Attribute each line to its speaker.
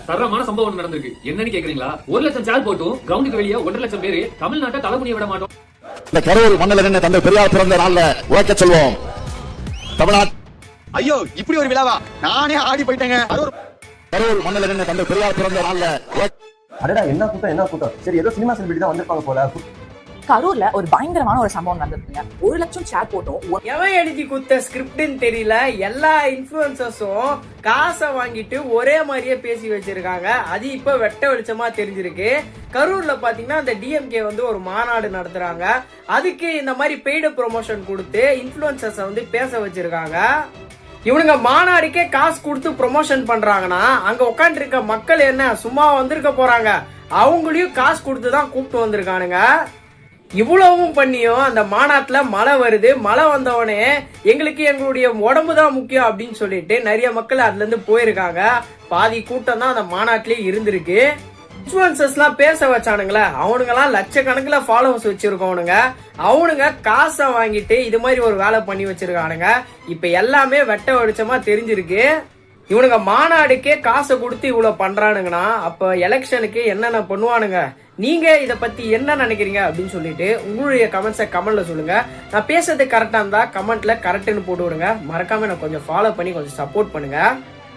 Speaker 1: தரமான சம்பவம் நடந்திருக்கு. என்னன்னு கேக்குறீங்களா? 1 லட்சம் சேர் போட்டும் கிரவுண்டுக்கு வெளியே 1.5 லட்சம் பேரு தமிழ்நாட்டை தலைமுடிய விட மாட்டோம்.
Speaker 2: இந்த கரூர் மண்ணில் நின்று தந்தை பெரியார் பிறந்த நாள்ல உழைக்க சொல்வோம். தமிழ்நாடு
Speaker 3: ஐயோ இப்படி ஒரு விழாவா? நானே ஆடி போயிட்டேங்க.
Speaker 2: கரூர் மண்ணில் நின்று தந்தை பெரியார் பிறந்த நாள்ல
Speaker 4: அடடா என்ன கூட்டம். சரி ஏதோ சினிமா செலிபிரிட்டி தான் வந்திருப்பாங்க போல.
Speaker 5: கரூர்ல ஒரு பயங்கரமான ஒரு சம்பவம் நடந்திருக்குங்க. 1 லட்சம் சேர் போட்டோம்.
Speaker 6: எவன் எழுதி குத்த ஸ்கிரிப்ட்னு தெரியல. எல்லா இன்ஃபுளுசர்ஸும் காசை வாங்கிட்டு ஒரே மாதிரியே பேசி வச்சிருக்காங்க. அது இப்ப வெட்ட வெளிச்சமா தெரிஞ்சிருக்கு. கரூர்ல பாத்தீங்கன்னா அந்த டிஎம்கே வந்து ஒரு மாநாடு நடத்துறாங்க. அதுக்கு இந்த மாதிரி பெய்டு ப்ரொமோஷன் கொடுத்து இன்ஃபுளுசர்ஸை வந்து பேச வச்சிருக்காங்க. இவனுங்க மாநாடுக்கே காசு கொடுத்து ப்ரொமோஷன் பண்றாங்கன்னா அங்க உட்காந்து இருக்க மக்கள் என்ன சும்மா வந்திருக்க போறாங்க? அவங்களையும் காசு கொடுத்து தான் கூப்பிட்டு வந்திருக்கானுங்க. இவ்வளவும் பண்ணியும் அந்த மாநாட்டுல மழை வருது. மழை வந்தவனே எங்களுக்கு எங்களுடைய உடம்பு தான் முக்கியம் அப்படின்னு சொல்லிட்டு நிறைய மக்கள் அதுல இருந்து போயிருக்காங்க. பாதி கூட்டம் தான் அந்த மாநாட்டிலேயே இருந்திருக்கு. இன்ஃபுளுசர்ஸ்லாம் பேச வச்சானுங்களே, அவனுங்கெல்லாம் லட்சக்கணக்கில் ஃபாலோவர்ஸ் வச்சிருக்கவனுங்க. அவனுங்க காசை வாங்கிட்டு இது மாதிரி ஒரு வேலை பண்ணி வச்சிருக்கானுங்க. இப்ப எல்லாமே வெட்ட வெளிச்சமா தெரிஞ்சிருக்கு. இவனுங்க மாநாடுக்கே காசை கொடுத்து இவ்வளவு பண்றானுங்கன்னா அப்ப எலெக்ஷனுக்கு என்னென்ன பண்ணுவானுங்க? நீங்க இத பத்தி என்ன நினைக்கிறீங்க அப்படின்னு சொல்லிட்டு உங்களுடைய கமெண்ட்ஸை கமெண்ட்ல சொல்லுங்க. நான் பேசுறது கரெக்டா இருந்தா கமெண்ட்ல கரெக்ட்னு போட்டு விடுங்க. மறக்காம நான் கொஞ்சம் ஃபாலோ பண்ணி கொஞ்சம் சப்போர்ட் பண்ணுங்க.